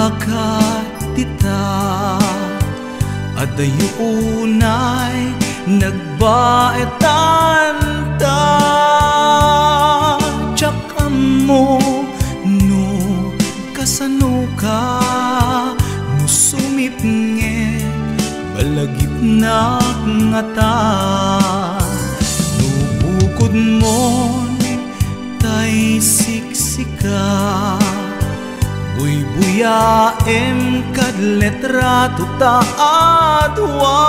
dakat tita, adayunay nagbaetan ta. Tsak mo no kasano ka, no sumipnge balagip na nga ta. No bukod mo tay siksika, buy-buyaem kad letrato ta adwa.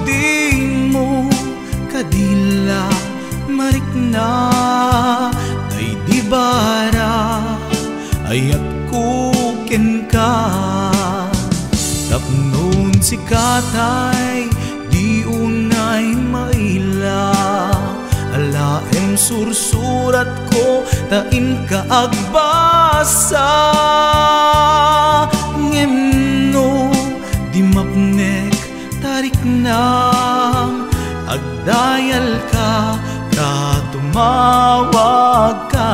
Di mo kadila marikna, tay di bara ayat kuken ka. Tapnon si katay di unay maila, alaem sursurat ko tain ka agbasa. Ngemno di mapnek tarik nang agdayal ka, tumawag ka.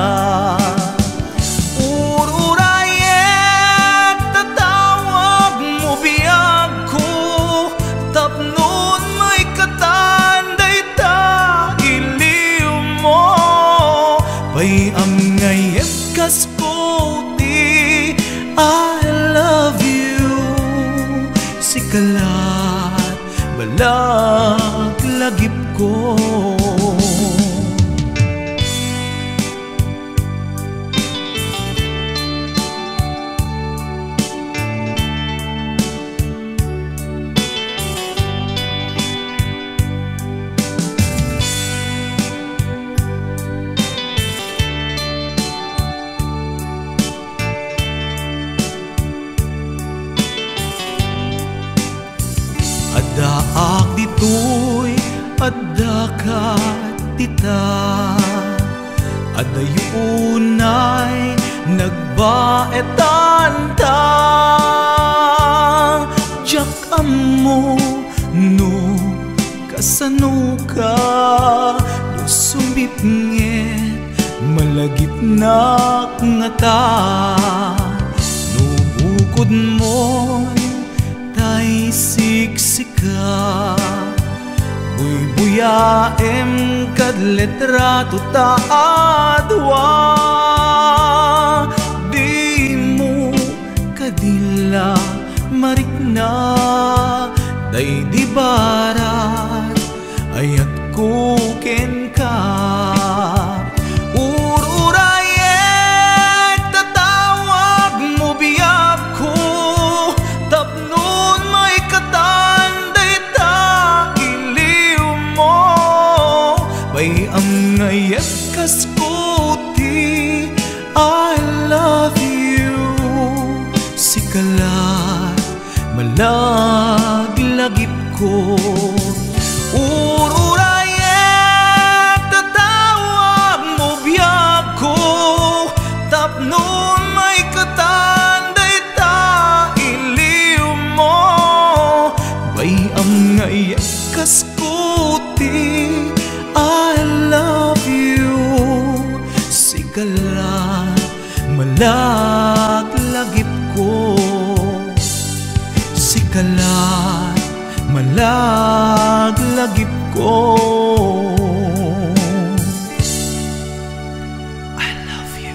Ururayek tatawag mo biyag ko, tapnon may katanday ta iliw mo. Pay ang ngayet kas ko di I love you. Sikalat balag lagip ko. Adaak ditoy adakat tita, adayunay nagbaetan ta. Diyak mo no kasano ka, no sumipnget malagip na nga ta. No bukod mo tay siksika, buy-buyaem kad letrato ta adwa. Di mo kadila marikna, day di barat ayat kuken ka. Ururayek tatawag mo biyag ko, tapnon may katanday ta iliw mo. Pay ang ngayet kas kuti I love you. Sikalat malaglagip ko. Ururayek tatawag mo biyag ko, tapnon may katanday ta iliw mo. Bay ang ngayek kas kuti I love you. Sikalat malaglagip ko. Sikalat malaglagip ko. I love you.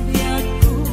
Biag ko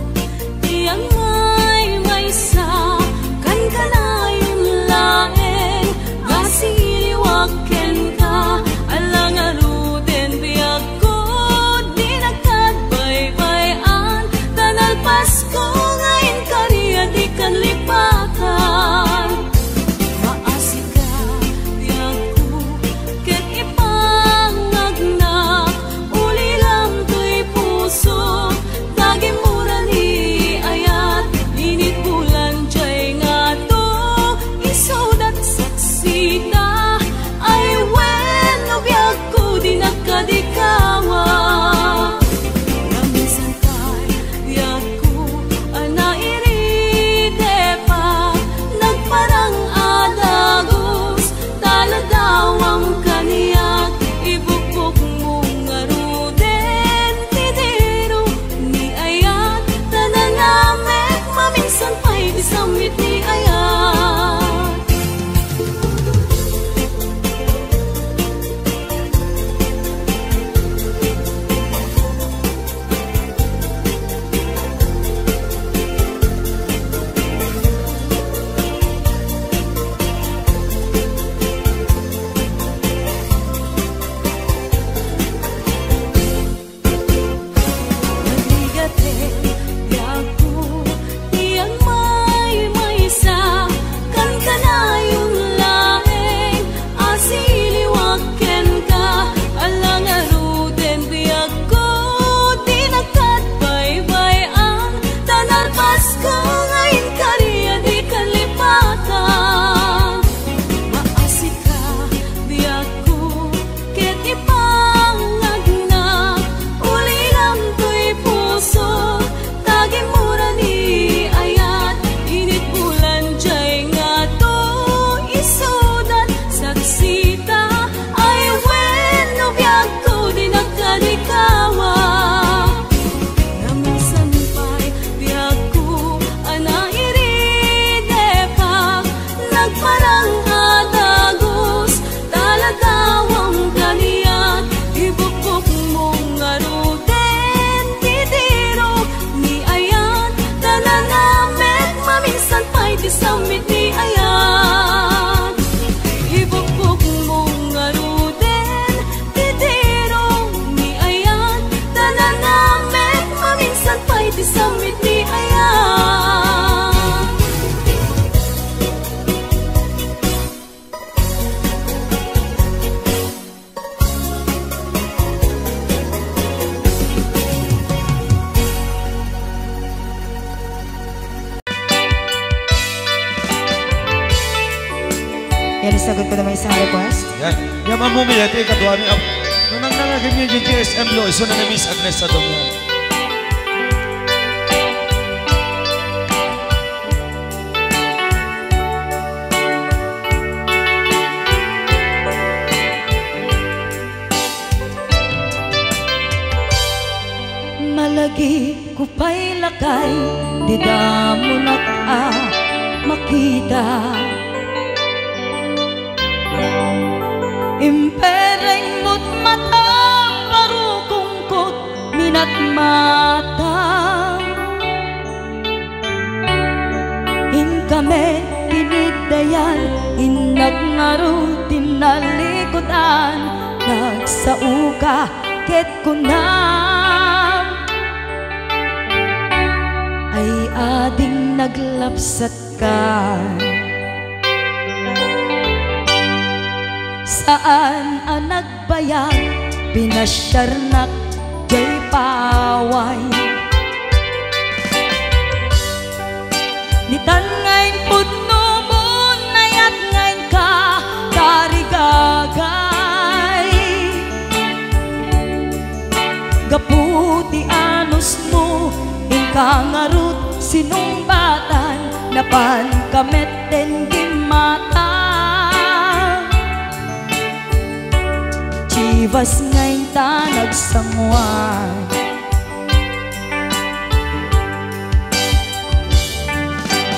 bisita ay when no biyag ko di nagkanikawa. Namisan pa'y biyag ko anairide pa nagparang adagos taladawang kaniyan ibukbuk mong aruden titiro ni ayan tananamek maminsan pa'y disamit ni ayan ibukbuk mong aruden titiro ni ayan tananamek maminsan pa'y disamit ni ayan. Yan, sagot ko naman isang request. Yan. Yan mamumili. Ito yung kadwa niya. Nung nangangaganyan yung GSM lo, iso na na Miss Agnes sa dong yan. Malagi ko pa'y lakay, di damo makita. Impereng mo't mata, parukungkot, minat mata. Inkame, tinidayan, inagnaro, tinalikodan, nagsauka, ket kunam. Ay ading naglapsat ka. Saan ang nagbayag, pinasyarnak, jay paway. Nitan ngayon pudno mo, nayat ngayon ka, tarigagay. Gaputi anus mo, ingkangarut, sinumbatan, napan kamet den gimata. Chivas ngayon ta nagsangwan.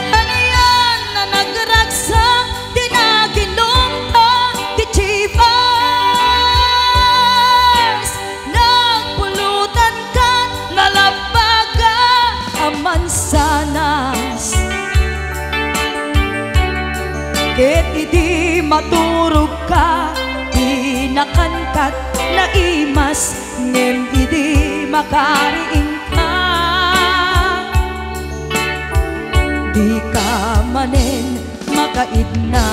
Ano yan na nagragsak, di naginom ta, di Chivas. Nagpulutan ka, nalabaga, amansanas. Ket idi maturog ka, nakankat na imas ngem idi makariing ka. Di ka manen makaidna.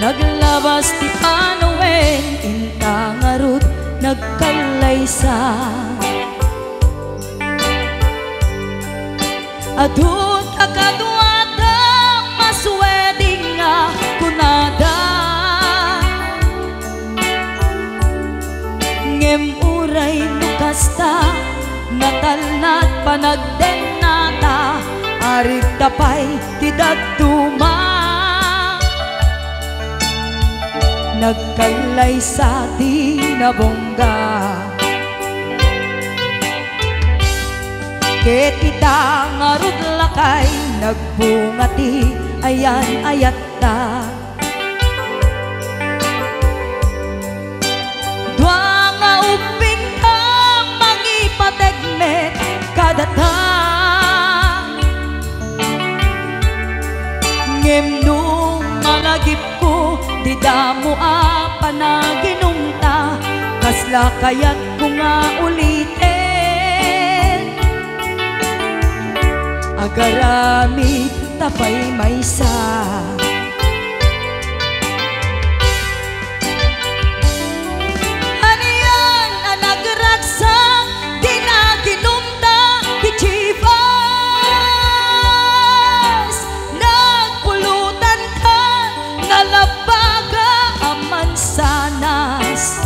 Naglabas ti Panoen, intangarut nagkalaysa. Adun akadwada masweding nga kunada. Ngem uray nukasta, natalnat panagdenata, arit tapay tidagduma. Nagkalay sa tinabongga. Ket ita ngarud lakay, nagbungati ayan ayat ta. Dua nga uping ka, mangipategmet kadata. Ngem nung malagip ko, di damo a panaginumta, kas sala kaya't ko nga ulitin. Agaramid tapay maysa. Haniyan ang nagragsak di na ginumda di chivas. Nagpulutan ka ngalabaga aman sanas.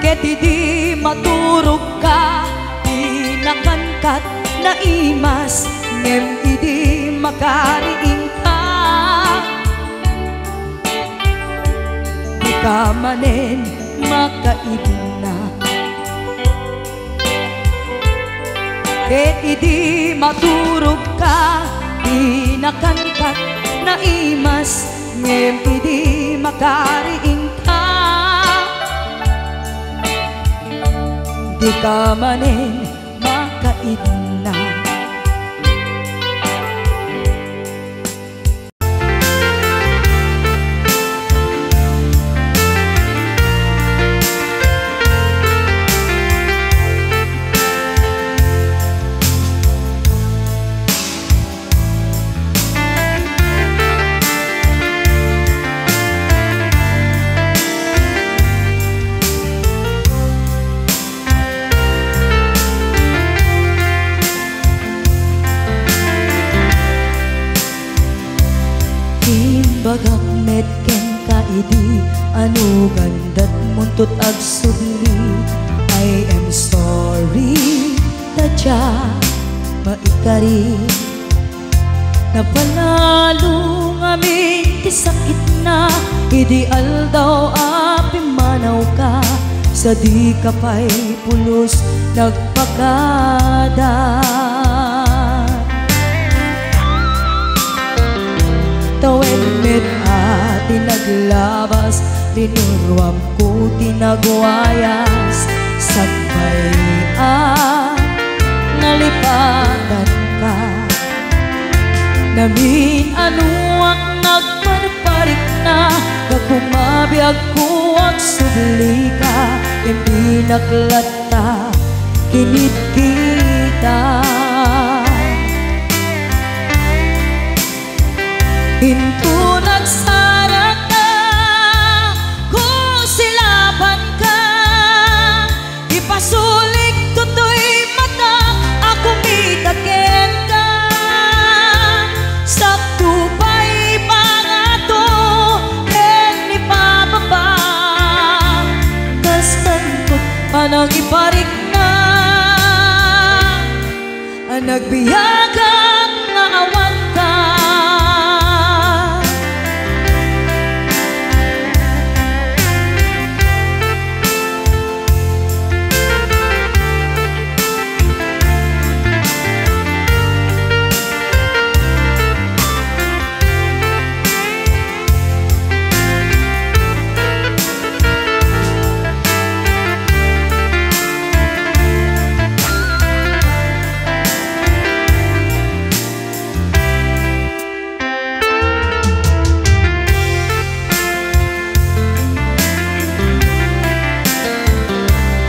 Ket di maturog ka di nakangkat na imas ngem idi makariing ka. Di ka manen makaibna ket idi maturog ka di nakangkat na imas ngem idi makariing ka. Di ka manen makaidna. Bagak metken ka idi anu gandat muntut ag sugli. I am sorry tadya maikari napanalo ngamin ti sakit na idi aldaw api manaw ka sa di kapay pulos nagpakada. Tawen met ati naglabas dinurwam ko tinagwayas sagbay nalipatan ka namin anuak nagparparik na kakumabiyag ko at subli ka hindi naklata kinit kita. Hinto nagsara ka, kung silaban ka, ipasulik tutoy mata, ako mitagin ka. Sakto pa'y pangato, ken ipababa, kastantot panang iparik na, ang nagbiyagang nga awan ka.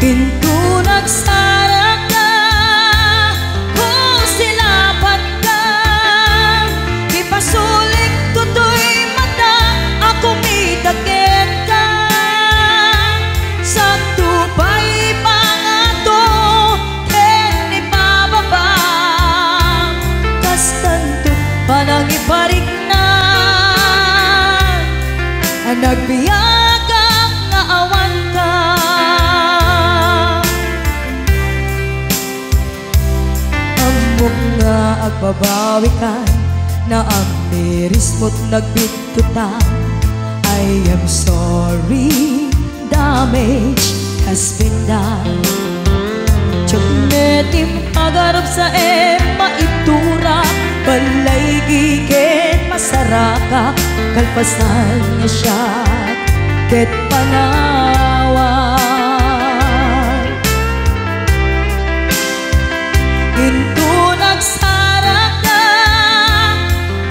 Pinto nagsara ka, kung silaban ka, ipasulik tutoy mata, ako mitagin ka. Sakto pa'y pangato, ken ipababa, kastanto panang iparik na, ang nagbiyagang nga awan ka. Nga agbabawi ka na ang miris mo't nagbitutan. I am sorry, damage has been done. Tiyagnetim agarap sa maitura, balay gigit masaraka, kalpasan niya siya ket panawan. Hinto nagsara ka,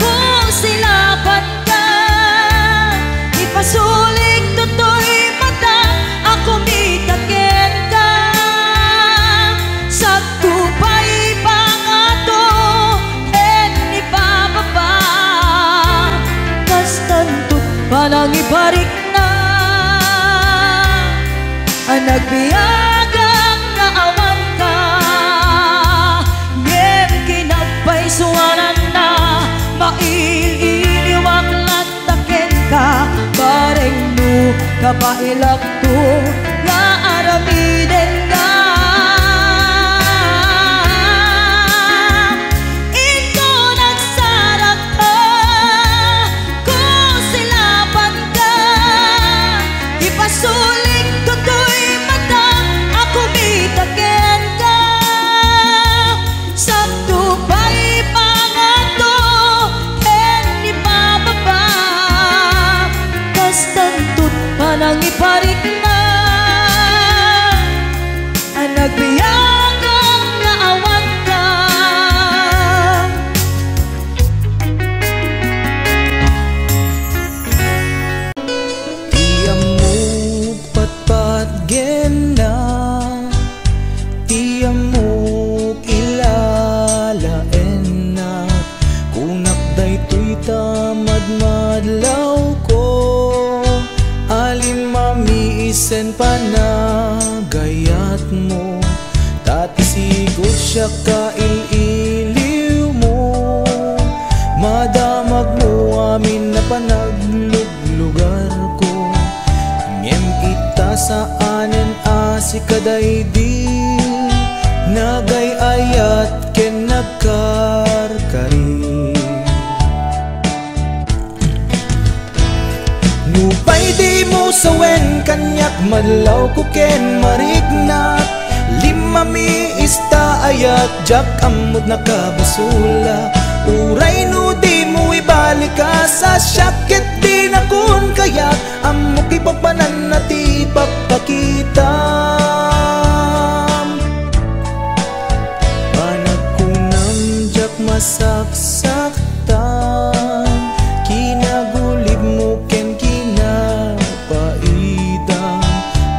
kung silaban ka, ipasulik tutoy nagbiyagang naawan ka, ngem kinagpay suwanan na, maililiwag lataken ka, bareng no kapailak to, nga aramiden ka. Ito nagsarap ka, kung silapan ka, ipasuling tutoy mata, ako mitaken ka. Sakto pa'y pangato, hen ipababa, kastantut pa nang iparik na, nagbiyagang naawan ka. Tiamog patpat gena, tiamog ilalaen na, kunak daytoy tamad madlaw ko, alin mamiisen pa na gayat mo, tatisigod siya kaililiw mo, madamag mo amin na panagluglugar ko, ngem ita saanen asikaday di, nagayayat ken nagkarkari. Nupay di mo sawen kanyak madlaw ko ken marignat, lima mi ista ayat jak amod nakabasula, uray no di mo ibalik ka sa syakit di na kun kayat, amok ipapanan na ti papakitam, panagkunam jak masaksaktan, kinagulib mo ken kinapaidang,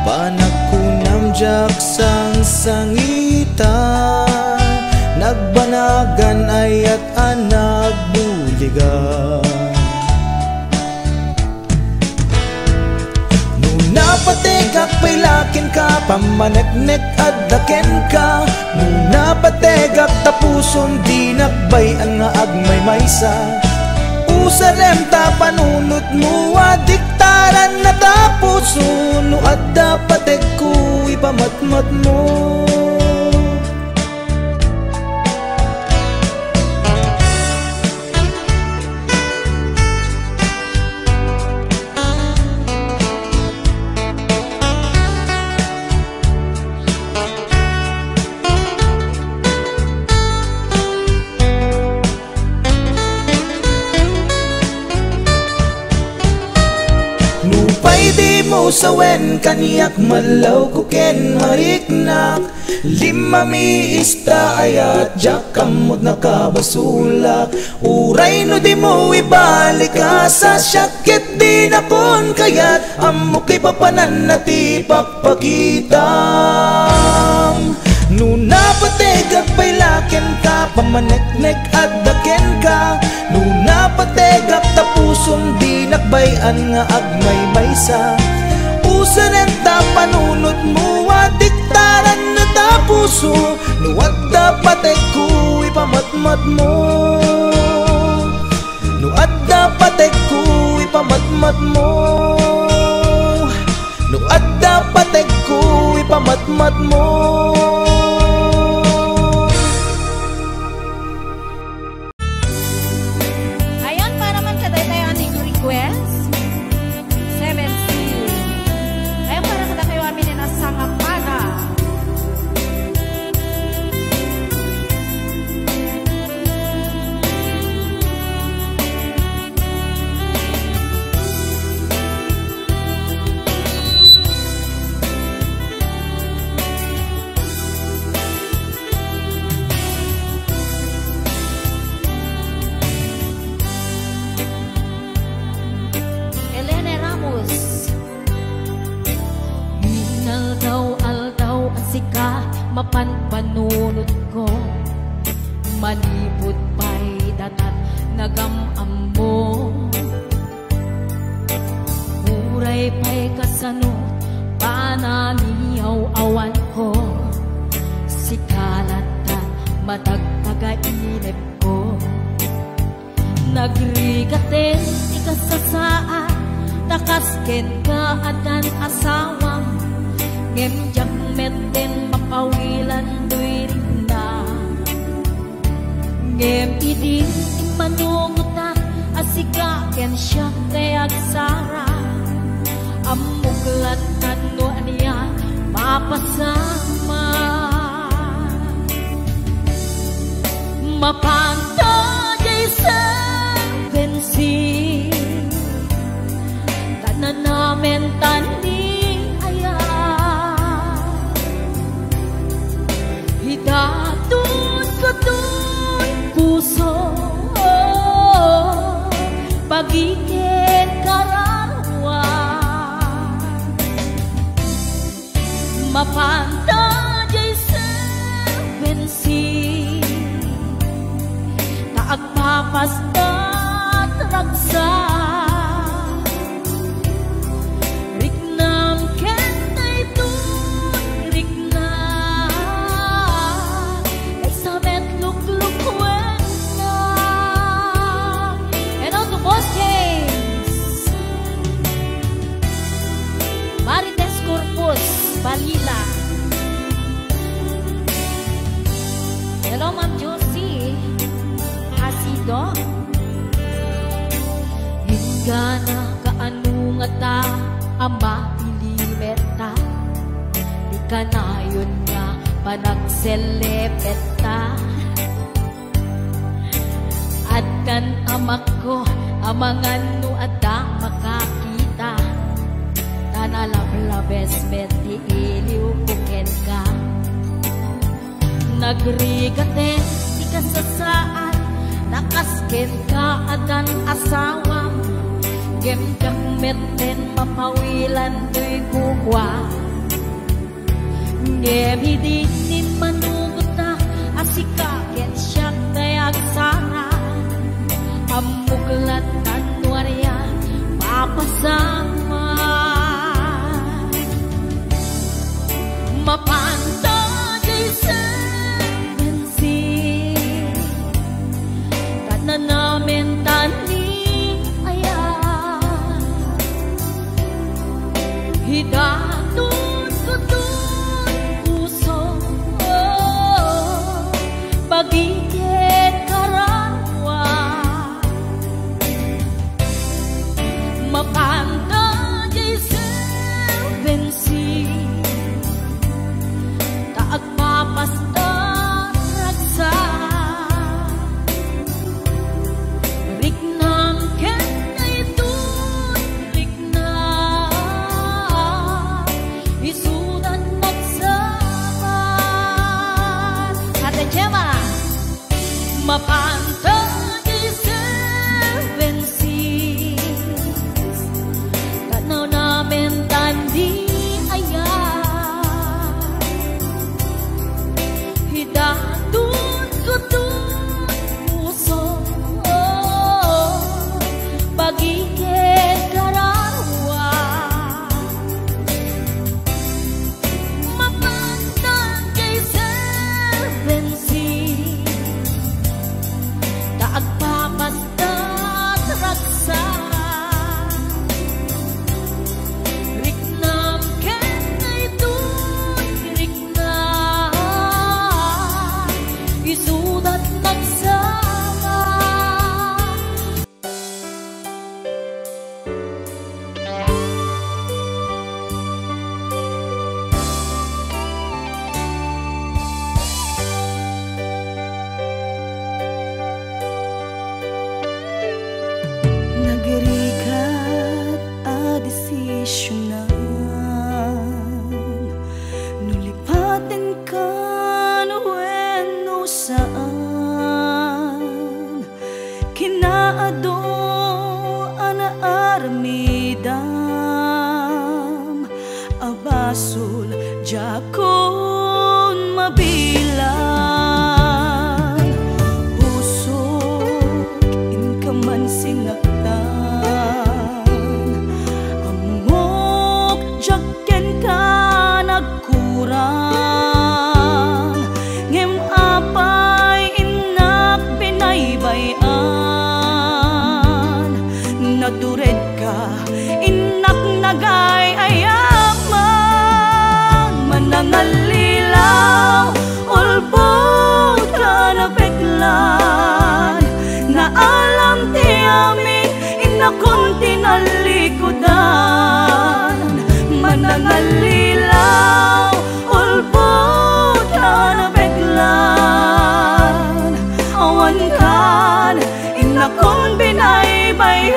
panagkunam jak sang-sangitan, nagbanagan ayat anak buligan. Napategak pailakin ka, pamaneknek addaken ka, muna pategak tapuson di nakbayan nga agmay maysa, usarem ta panunot mo adiktaran na tapuson, no adda patek ko ipamatmat mo. Di mo sawen kaniyak malaw ko ken mariknak, lima mi ista ayat jak kamot nakabasulak, uray no di mo ibalik ka sa syakit di na kon kayat, amok kay papanan na ti pakpakitam. Nuna pategak pailaken ka, pamaneknek addaken ka, nuna pategak tapuson di nakbayan nga agmay maysa, usanen ta panunot mo adiktaran na tapuso, nuadda patek ko ipamatmat mo, nuadda patek ko ipamatmat mo, nuadda patek ko ipamatmat mo. Mapanpanunod ko, malibot pa'y datat nagamam mo, uray pa'y kasanot pananiyaw awan ko, sikalatan matagpagainip ko. Nagrigaten ikasasaan, takasken ka adan asawang, ngemjak meten mapawilan duy rinda. Ngem idin manungutan, asikaken siya kay agsara, amuglat ano aniya mapasama. Mapanta sa bensin, tanan namin tani aya, hidatun ko doon puso, pagiging kararwa. Mapanta sa bensin, agpapastat ragsa, riknam kentay dun rikna, ay samet luklukwen na. And on the boss James, Marites Corpus, Balila. Hello Ma'am Josie Asido, hingga kaano nga ta ama ilimeta, di ka na yun nga panagselepeta. At kan amak ko amangan no ada makakita, tanalablabes beti iliw kuken ka. Nagrigaten ikasasaan, nakasken ka adan asawang, gemjak meten mapawilan duy kukwa. Ngem hidinin manugot na, asikaken siya kay agsara, amuglat tanwarya mapasama. Mapanta sa bensin, na namin tani aya, hidatun ko dun puso, pagiging kararwa. Mapanta sa bensin, taagpapasta ragsa, mapanta sa bensin, tanaw namin tandi aya, hidatun ko dun puso, pagiging kararwa. Mapanta sa bensin, agpapastat ragsa, riknam kentay dun rikna, isudat nagsama. Nagrigat a desisyonan, nulipatin ka no bueno saan, kinaado ana armidam, abasul jakon mabilang, pusok in ka man sinaktan, amok jaken ka kurang ngem apay inak binaybayan natured ka inak nagay ayaman manangalilaw ulbod ka na peklan na alam ti amin inakon tinalikudan manangalilaw ulbod ka na peklan awan kan inakon binaybayan.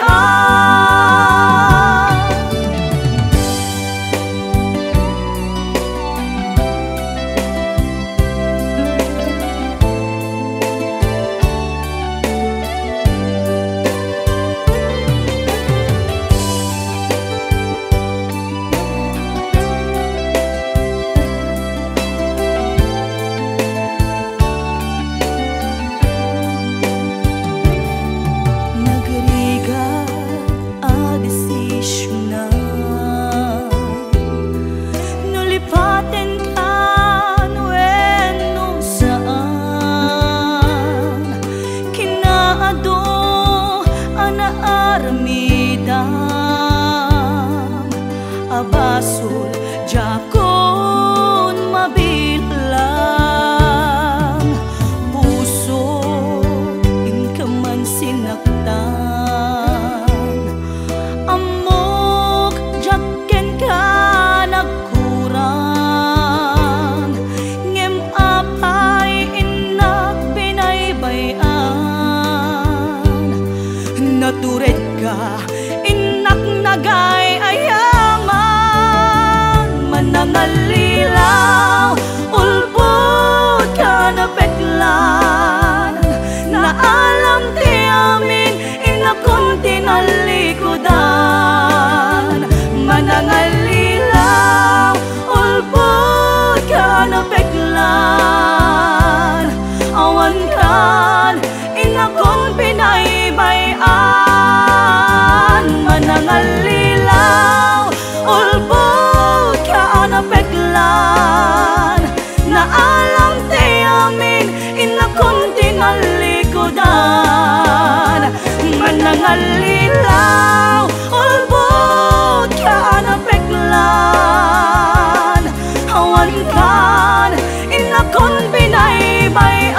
Abasol jakon mabilang puso inkaman sinaktan amok jaken ka nagkurang ngem apay inak binaybayan natured ka inak nagay nangallilaw ulbod ka na peklan na alam ti amin inakon tinalikudan manangallilaw ulbod ka na peklan awan kan inakon binaybayan manangallilaw ulbod na peklan na alam ti amin inakon tinalikudan manangalilaw ulbod ka na peklan awan kan inakon binaybayan.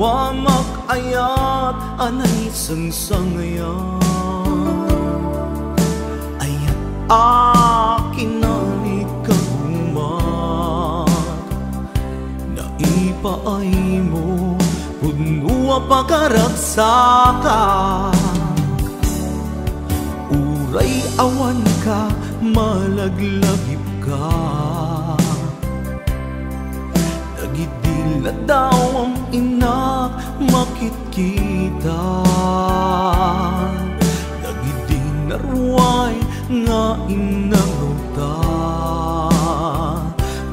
Wamak ayat anay sangsangayan ayat akin nalikagumat naipaay mo punua pagkaragsakan uray awan ka malaglagip ka nagidila daw ang inak makitkita nagidinarway nga inangota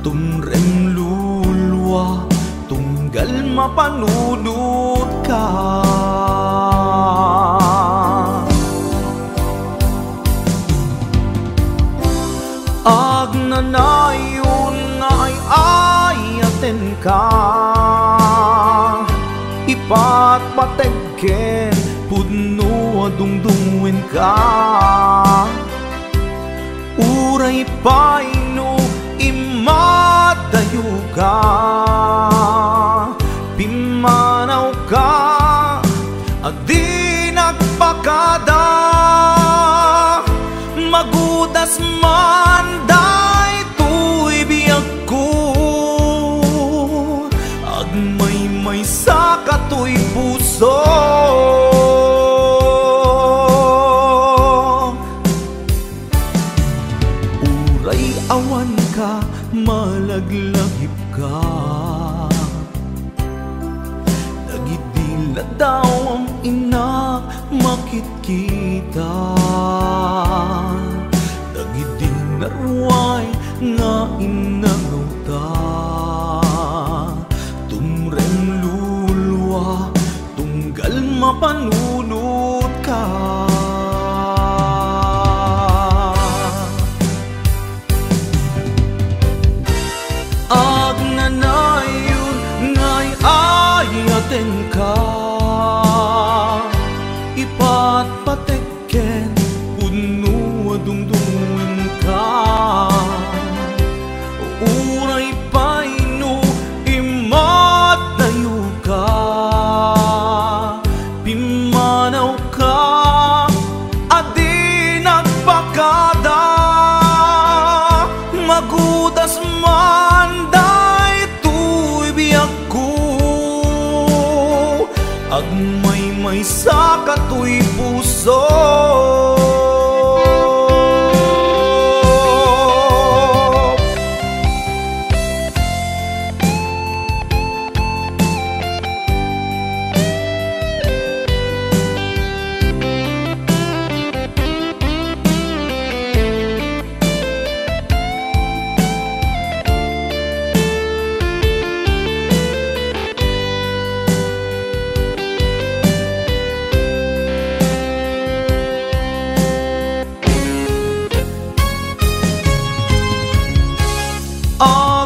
tumrem lulwa tunggal mapanudot ka agnanayon nga ay ayaten ka ipatpategken pudno adungdungwen ka uray paino imadayo ka pimanaw ka adi nagpakada maguda Magudas man daytoy biyag ko, agmay-may sa katoy puso. Uray awan ka, malaglagip ka, nagidila daw ang inak makitkita. Nagidin naruay nga inangaw ta, tumreng lulwa tunggal mapanunod ka. Agnanayon ngay ayaten ka, ipatpatekken puno adungdungin ka. Uray paino imat tayo ka, pimanaw ka, adi nagpakada. Magudas man daytoy biyag ko, agmay-may sa katoy puso.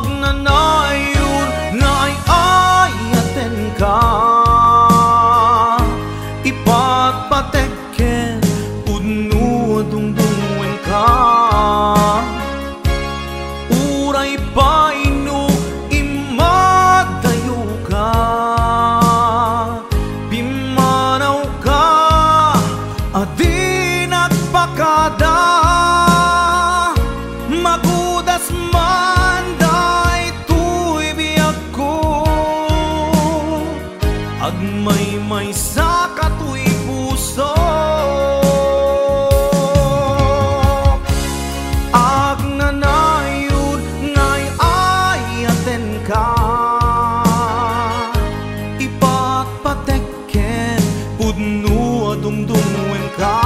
Agnanayon ngay ayaten ka, ipatpatekken puno adungdungin ka. Uray paino imadayo ka, pimanaw ka, adi nagpakada. Magudas man daytoy biyag ko, agmay-may sa katoy puso. Agnanayon ngay ayaten ka, ipatpatekken puno adungdungin ka.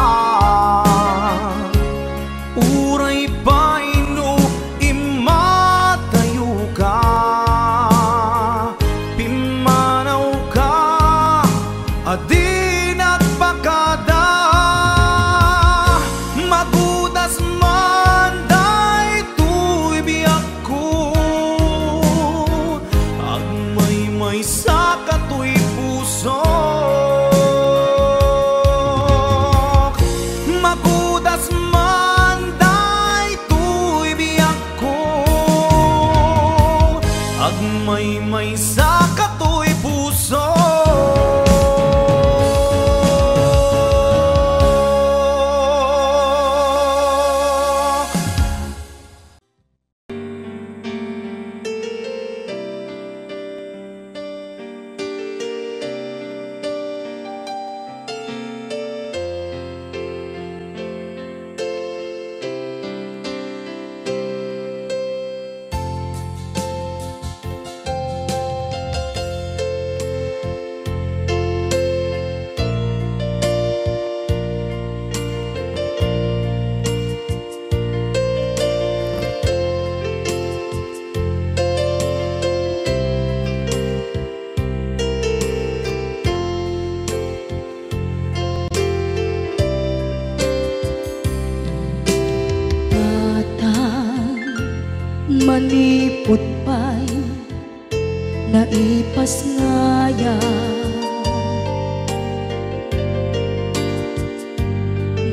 Uray paino imatayo ka, pimanaw ka, adi nagpakada. Magudas man daytoy biyag ko, agmay-may sa katoy puso. Magudas man daytoy biyag ko, agmay-may sa katoy puso. Manipot pa'y naipas ngaya,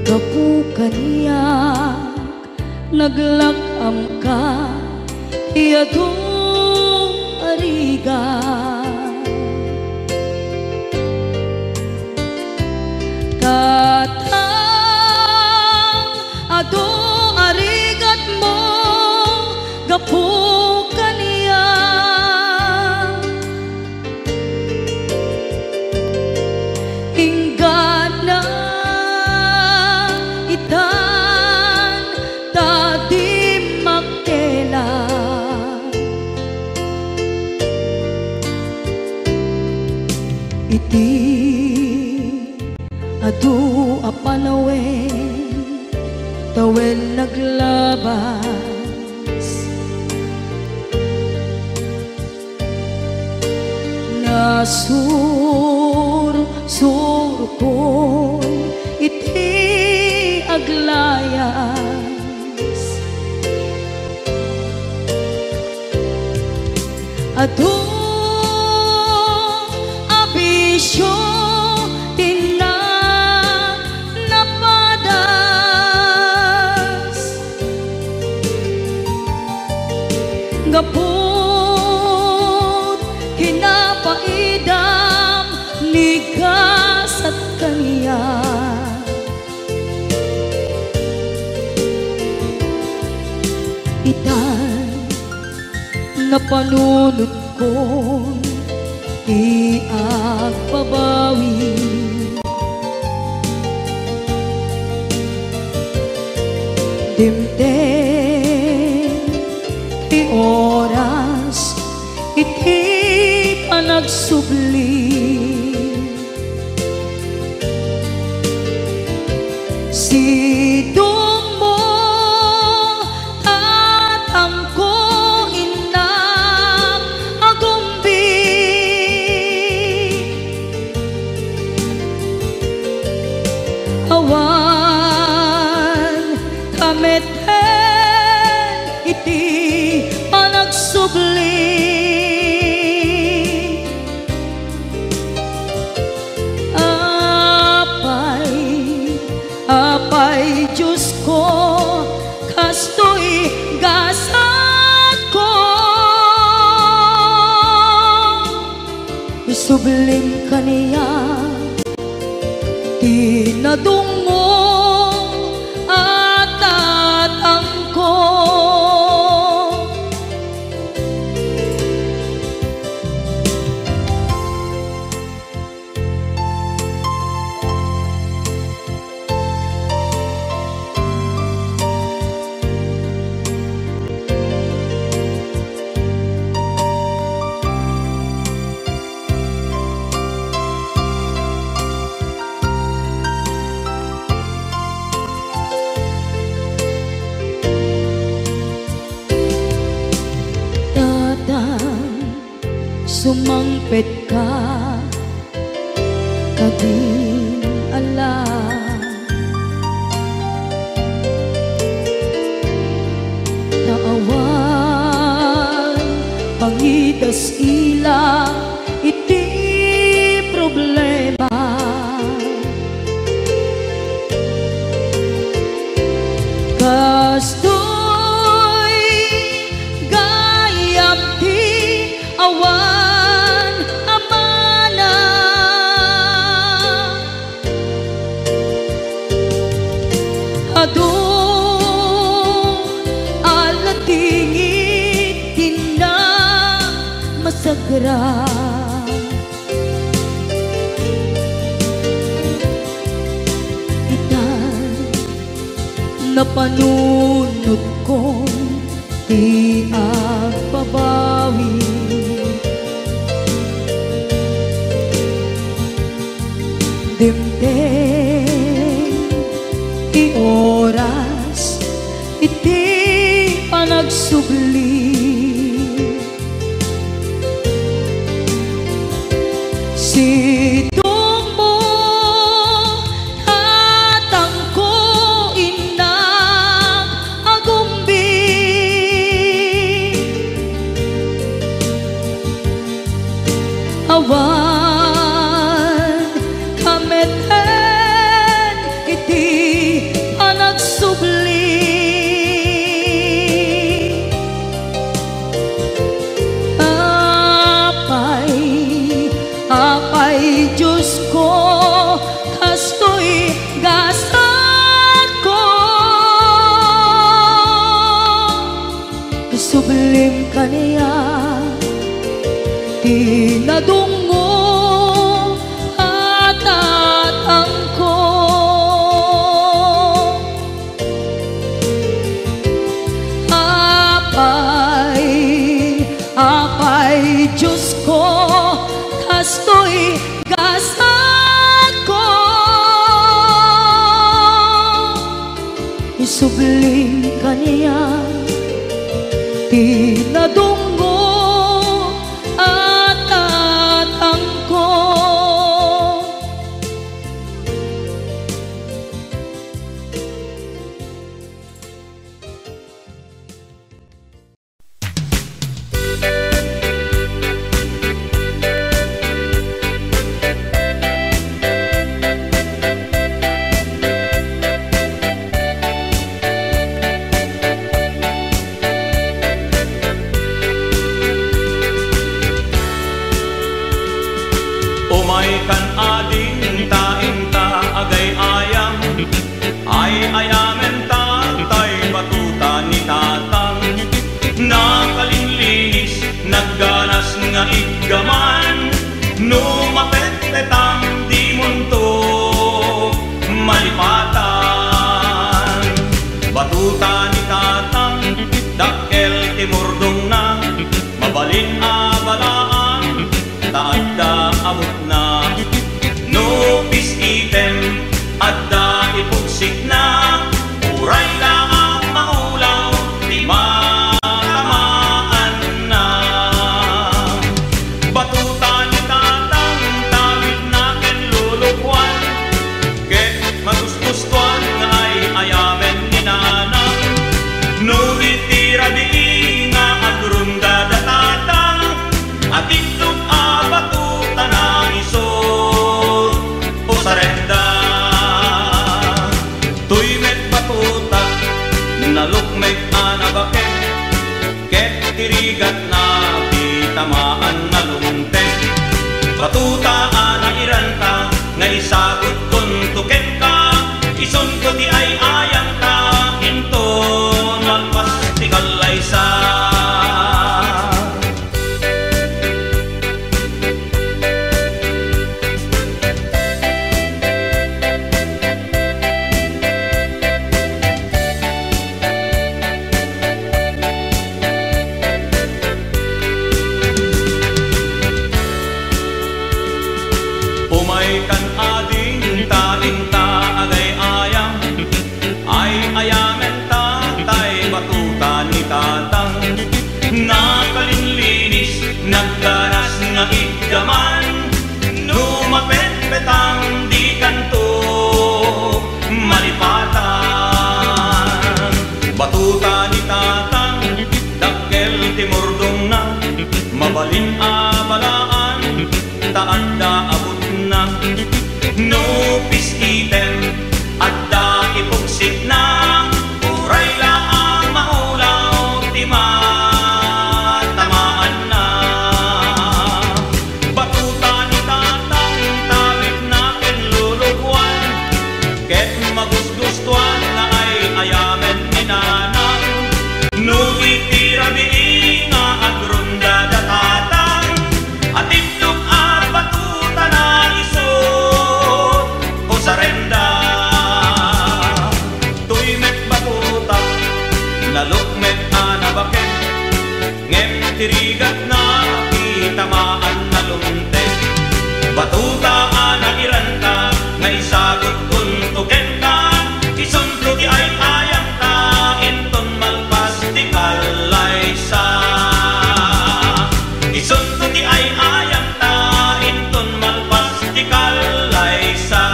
gapu kaniya naglakam ka, iyadong ariga. Katang ado ari tawel naglabas. Nasur-sur ko'y iti aglayas. Adong abisyo napadas, gapot kinapaidam ligas at kaniya. Itan na panunod kong iagpabawi, dimten ti oras iti panagsubli. Sidong mo tatangko inang agumbi, awan kameten iti panagsubli. Apay Diyos ko, kastoy gasat ko, isubling kaniya tinadungo at tatangko. Sumangpet ka kading ala, naawan pangitas ila iti problema. Kastoy gayam ti awan amana, adong alatingit tina masagra. Itan na panunod kong di agpabawi, dimten ti oras iti panagsubli. Sidong mo tatangko inang agumbi, awan kameten iti panagsubli. Apay Diyos ko, kastoy gasat ko, sublim kaniya tinadungo at tatangko. isubling kaniya tinadunggo at tatangko. Kan ading taing-ta agay ayam ay ayamen ta tay batuta ni tatang nakalinlinis nagganas nga iggaman numapet-petang di munto malipatan batuta ni tatang dakkel timurdong na mabalin abalaan taadda amot na nupis item adda ipugsik na uray laang maulaw di matamaan na batuta ni tatang tawid na ken lulukwan ket magusgustuan nga ay ayamen ni nanang nunit tira di nga agrunda da tatang at itlog batuta na isod o sarenda tuy met batuta nalukmek anabaken ket tirigat na titamaan na lumtek batuta anairan ka nga isagot kon tuken ka ison ko di ay ayang ka inton malpas ti kalaysa. Kan ading taing-ta agay ayam ay ayamen ta tay batuta ni tatang nakalinlinis nagganas nga iggaman numapet-petang di kanto malipatan batuta ni tatang dakkel timurdong na mabalin abalaan taadda abot na nupis item adda ipugsik na uray laang maulaw di matamaan na batuta ni tatang tawid na ken lulugwan ket magusgustuan na ay ayamen ni nanang nuwi tira di nga agrunda da tatang at itlog batuta na isod o sarenda tuy met batuta nalukmet anabaken ngem tirigat na titamaan na lumtek batuta anairan ka nga isagot kun tuken ka ison ko di ay ayang ka inton malpas di kalaysa ison ko di ay ayang ta inton malpas di kalaysa.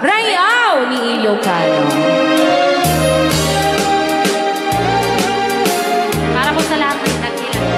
Rayaw ni Ilocano. Para po sa lahat ng nagkilang.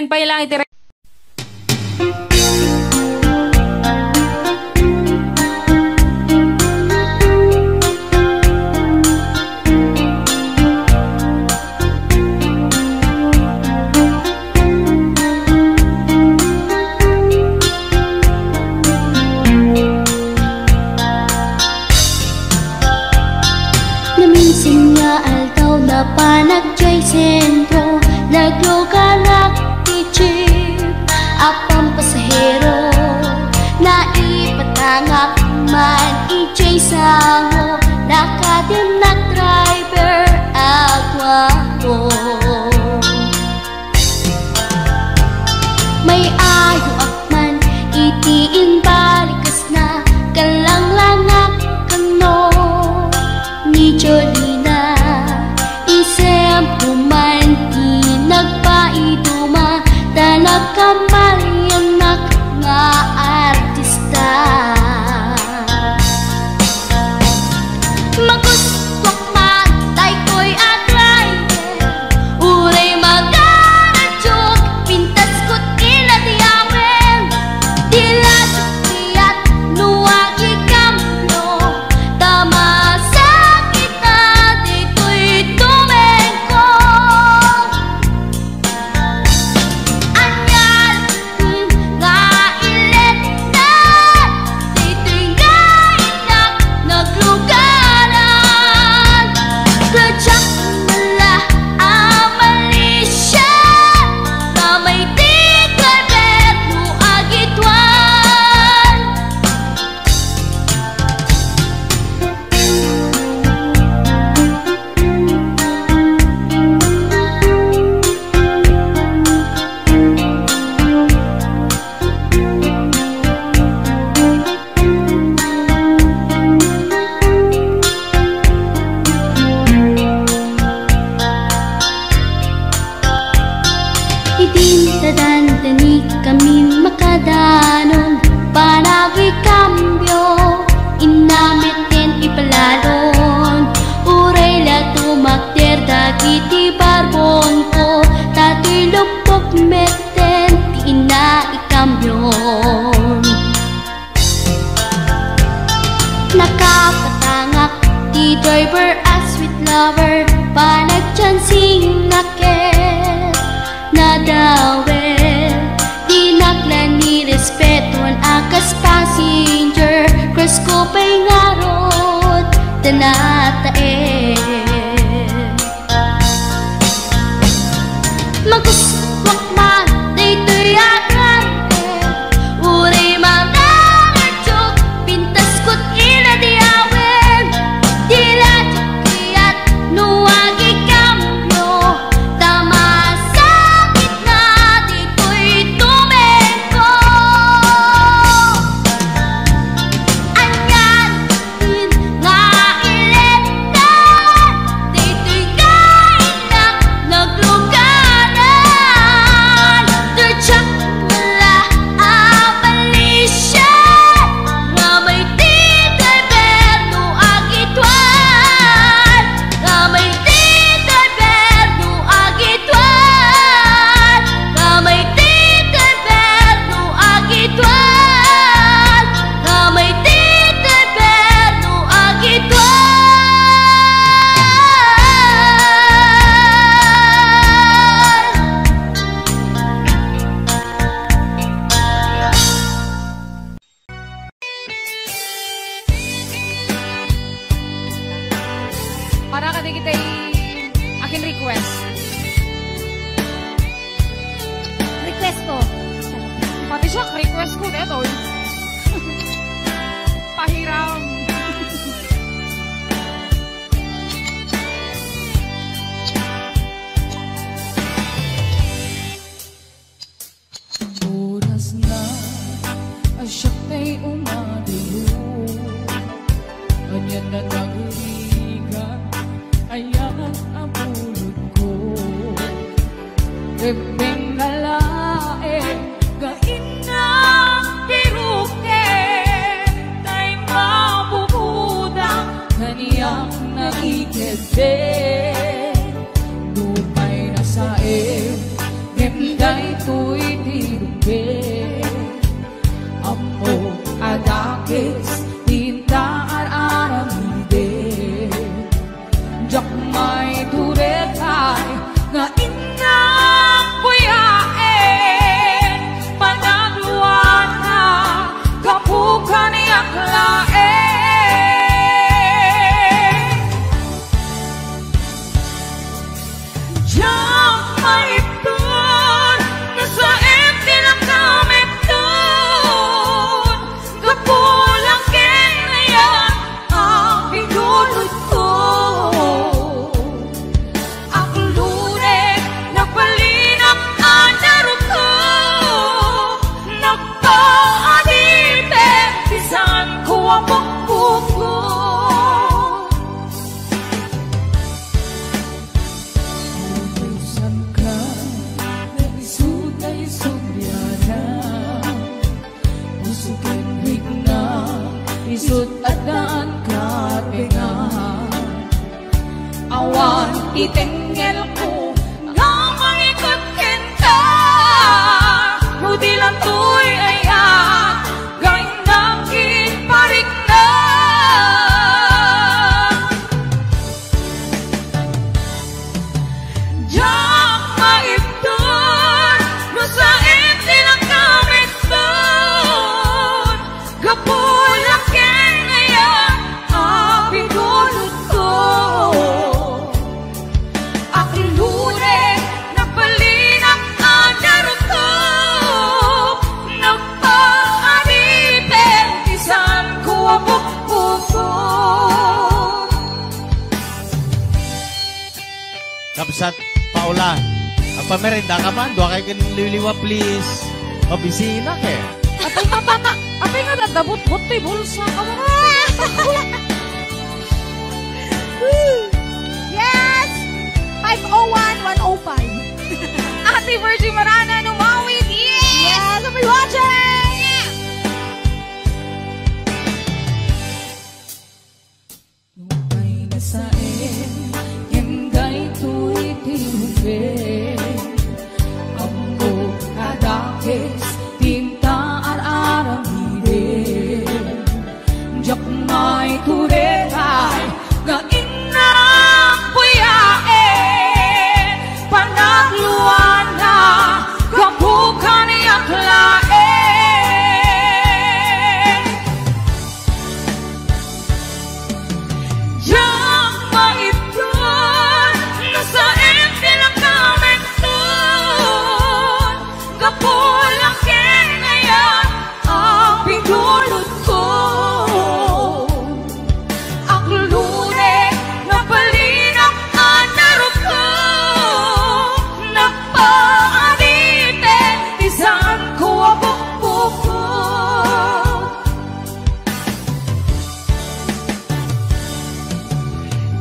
Ken pa ilang iti Naminsin nga aldaw na panagjay sentro, naglugalak ti jeep apang pasahero, naipatangak man ijay sango, nakadim na driver agwapo. May ayo akman itiin balikas na kalanglangak kano ni Jolina, isem kuman di nagpaiduma, nagkamalianak nga artista. Magustwak man tay ko'y atrayer, uray magaradyok, pintas ko't inadiyawen, dila sukiyat nuwagi kamno, tama sa kita dito'y tumengko. Anyal nga ilet na dito'y gainak naglugaran, kadyak mala amalisya, kamay di kabet mo agitwan. Idintadantani kami makadanon, panagi kambyo, inamiten ipalalon, uray la tumakder dagiti barbon ko, tato'y lupok meten ti ina ikambyon. Nakapatangak ti driver as sweet lover, panagchansing naket nadawel, di naklan ni respetuan akas passenger, cross ko pa'y ngarot tanatae. Maguswak man dito'y agrante, uray magaradyok, pintas ko't inadiyawen, dila jukiyat nuwagi kamyo, tama sa gitna dito'y tumengko. Anyan nga ilet na dito'y kainak naglugaran, tudyak mala abalisya, nga may tito'y berno agitwan, nga may tito'y berno agitwan, nga may tito'y berno agitwan, nga may tito'y berno agitwan. para ka di kita akin request. Request ko. Pati siya request ko neto. Pahiram. Oras na asyak ta'y umadilo, ganyan na nagrigan, ayan ang pulot ko. Rebeng nalae, gain na tiruke, ta'y mabubudang kaniyang nakikebe. Lupay na sae, gemday to itengel ko nga mangikot kinta Rudi lang tuy aya gain nakin parik na Jak maipton Masain silang kamit doon Gapulakin aya Aping gulot ko Akilure Napalinak anarot ko Nagpaaripin Isan ko abok-boko Kapsat, Paula, ang pamerenda ka man, doon kayo kanililiwa, please. Mabisina ka eh. Apay nga dadabot-bot to'y bulsa ka mo. Yes! 501-105. Ate Virgie Marana, numawit. Yes! Yes! Happy watching! May nasain Yenggay to'y tinubin Ambo kadakis Tinta ar-arang hirin Jak may turekay Nga inang puyain Panagluan na Kabukan yaklain Jak maipon Nasa empty lang kami doon Kapulakin ngayon Ang pindulot ko Ang lune Napalinak anarot ko Nagpaarite Tisan ko abok-boko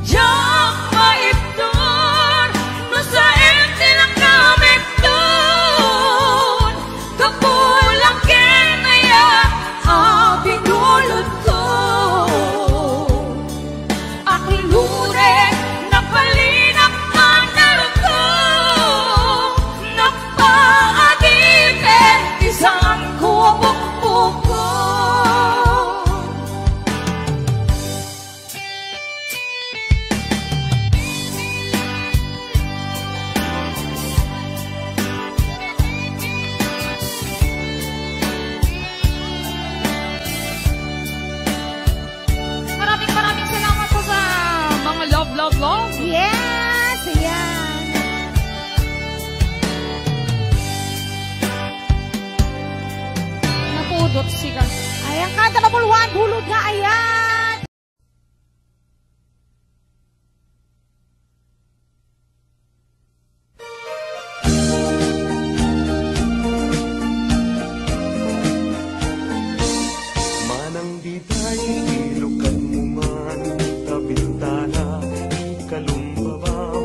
Jak maipton Nasa empty lang kami doon Kapulakin aya Ang pindulot ko Aking lure Napalinak anarot ko Nagpaadipin Isang ko abok-boko Maraming salamat po sa mga love. Yes! Ayan! Napudot siya. Ayan ka, dalawang hulog nga, ayan! Manang ditay, ilukan mo man, kabintana, ikalumbabaw,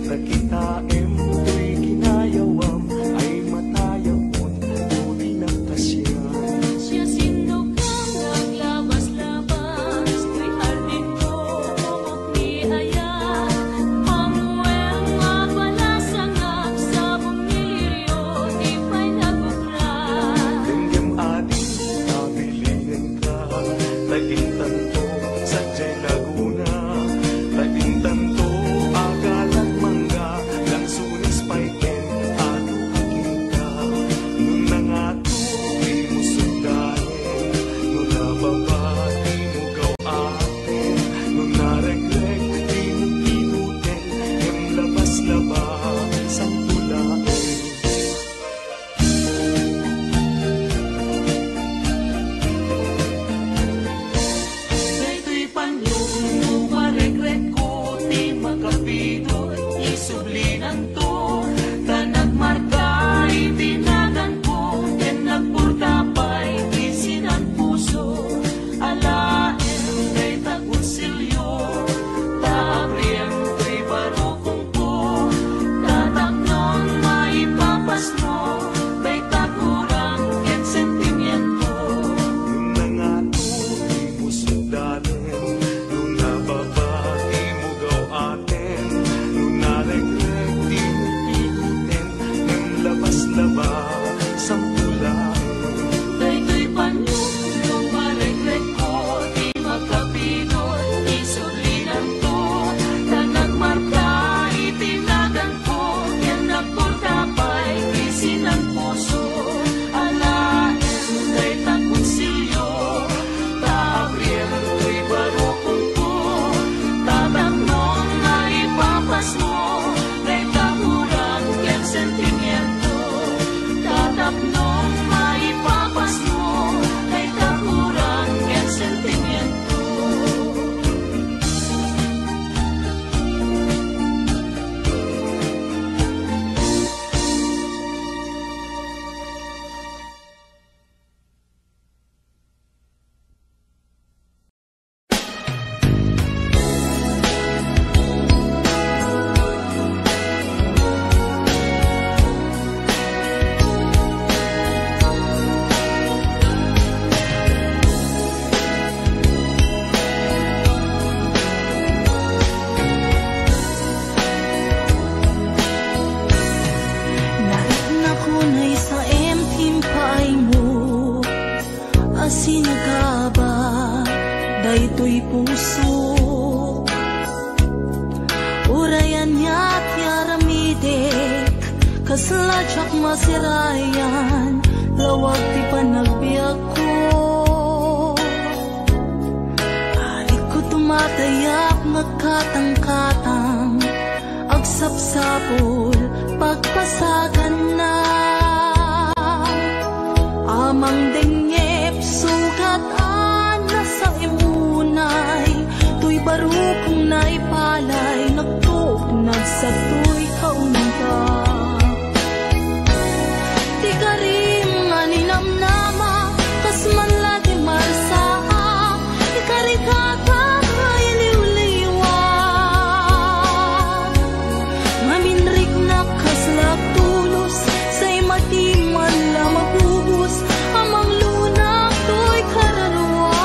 nakitaem, to'y ginayawam, ay matayapon, tuloy ng kasyan. Siya sino kang naglabas-labas Kasladyak masirayan, lawag ti panagbiag ko. Alit ko tumatayak, nagkatang-katang, agsapsapol, pagpasagan na. Amang dengep, sugat-an na sa imunay, tuy barukong naipalay, nagtuk, nagsatoy kaunta. Di karim nga ninamnama, kas man lagi marsaa, ikarikata ay liwliwa. Maminrik na kaslap tulos, say matiman la mabubos, amang lunak to'y kararwa.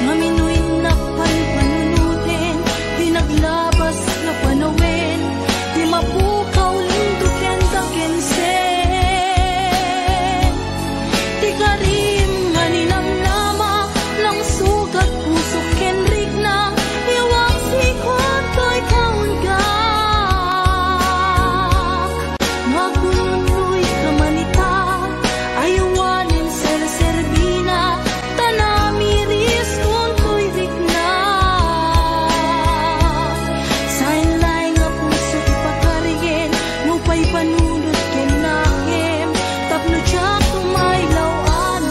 Maminuin na panpanunutin, di naglabas na panawin, di mapukaw linduken sa kinsen. Di karim nga ninamnama, lang sugat puso kenrik na, iwak sikot ko'y kaunggak. Magununoy kamanita, ayawanin ser-serbina, tanamiris kung ko'y rikna. Sain lay nga puso ipakarigin, nupay panunod kenakim, tapno tiyak tumaylaw anin.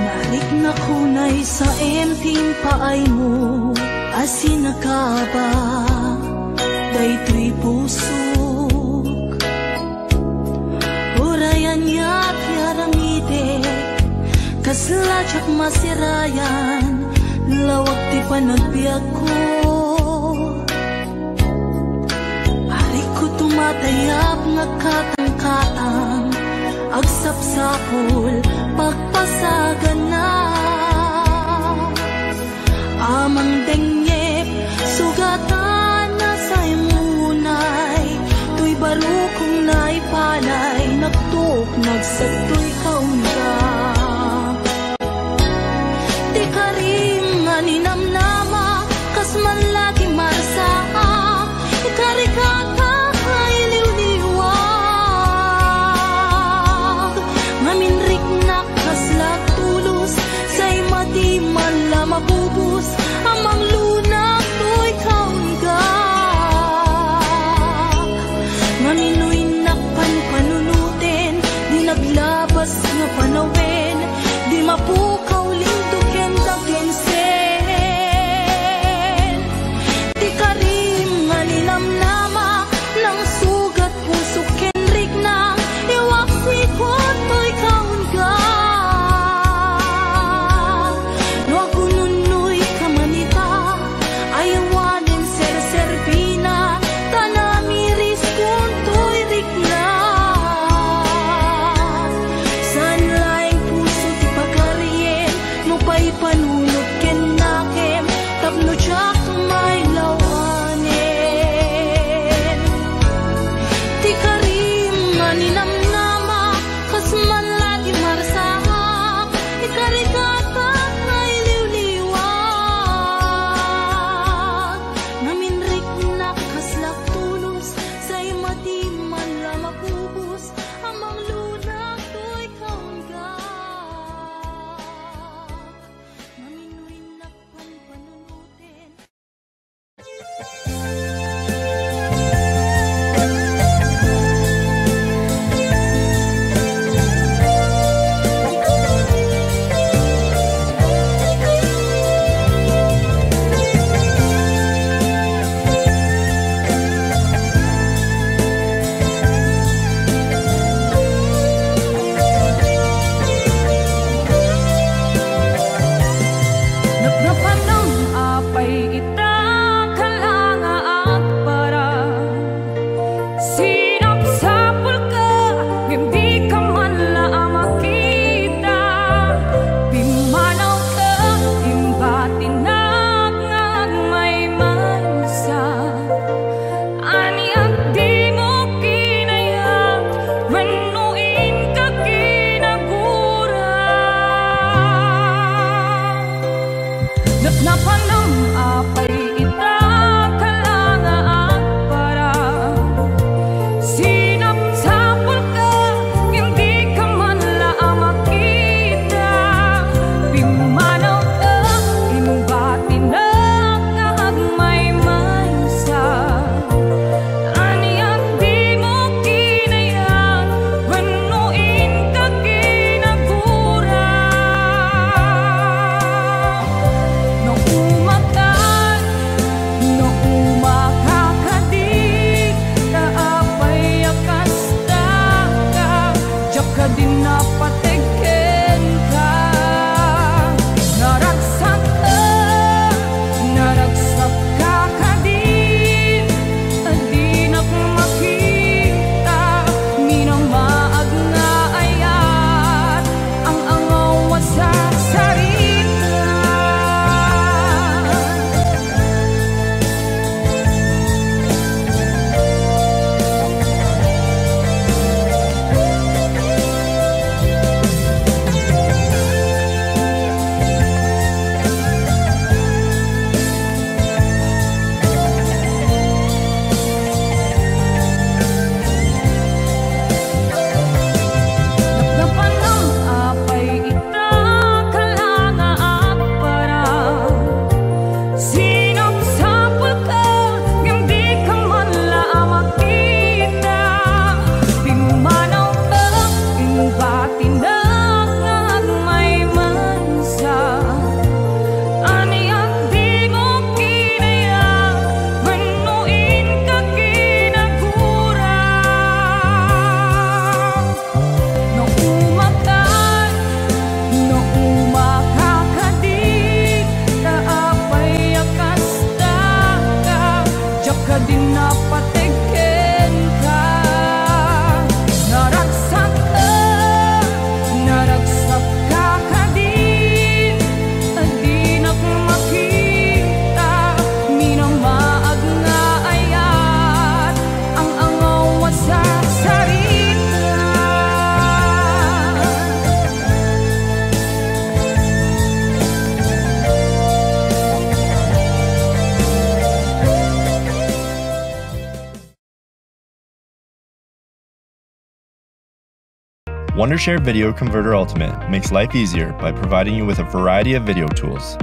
Narik na kunay sa empting paay mo, asin na ka ba? Daytoy pusok. Urayan ya't yaramitek, kasladyak masirayan, lawag ti panagbiag ko. Arik ko tumatayak, nagkatang-katang, agsapsapol, pagpasagan na. Amang dengep, sugatan na sa imunay, tuy barukong naipalay, nagtuk, nagsatoy kaunta. Di karim nga ninamnama, kas man lagi marsaa, ikarikata ay liwliwag. Maminrik na kaslak tulos, say matiman la mabubos, amang lunak to'y kaunggak. Maminoy na panpanunutin, di naglabas nga panawin, di mapukaw linduken sa kinsen. Di karim nga ninamnama, lang sugat puso kenrik na, iwak sikot to'y kaunggak. Nagununoy kamanita, ayawanin ser-serbina, tanamiris kung to'y rikna. San laing puso ti pagkarien, nupay panunod kenakem, tapno tiyak tumaylaw anin. Di karim nga ninamnama, kas man lagi marsaa, ikarikata ay liwliwag. Naminrik na kaslak tulos, say matiman la mabubos, amang lunak to'y kaunggak. Maminuin na panpanunutin, Wondershare Video Converter Ultimate makes life easier by providing you with a variety of video tools.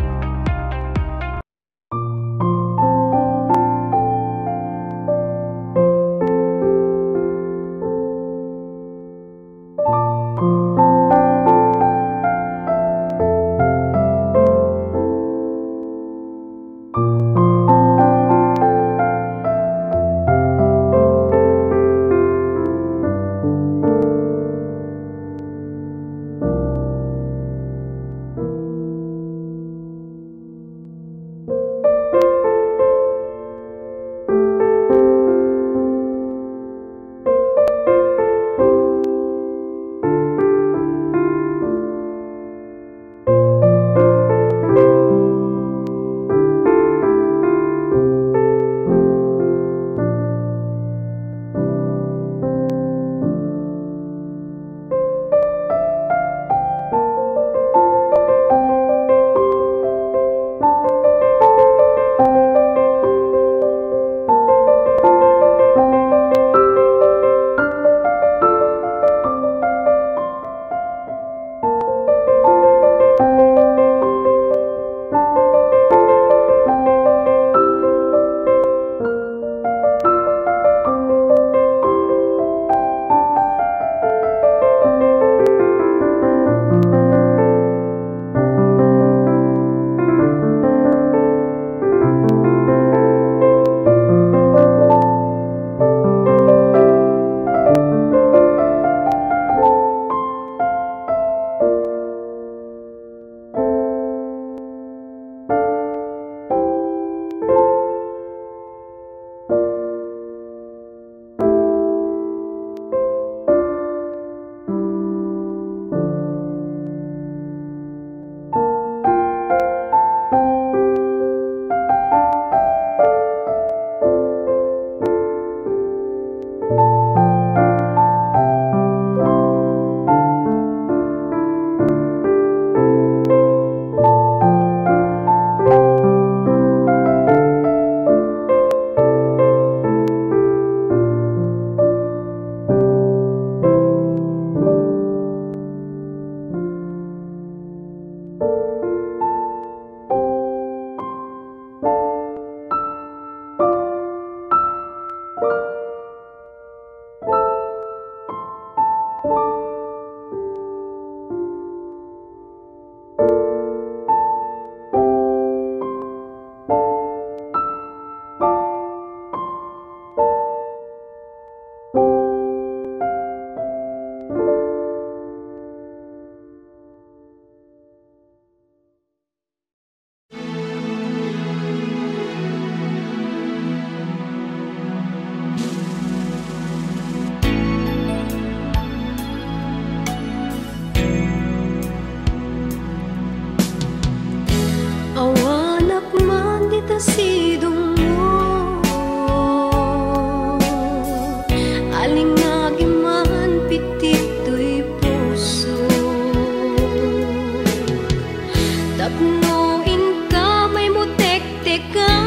ikaw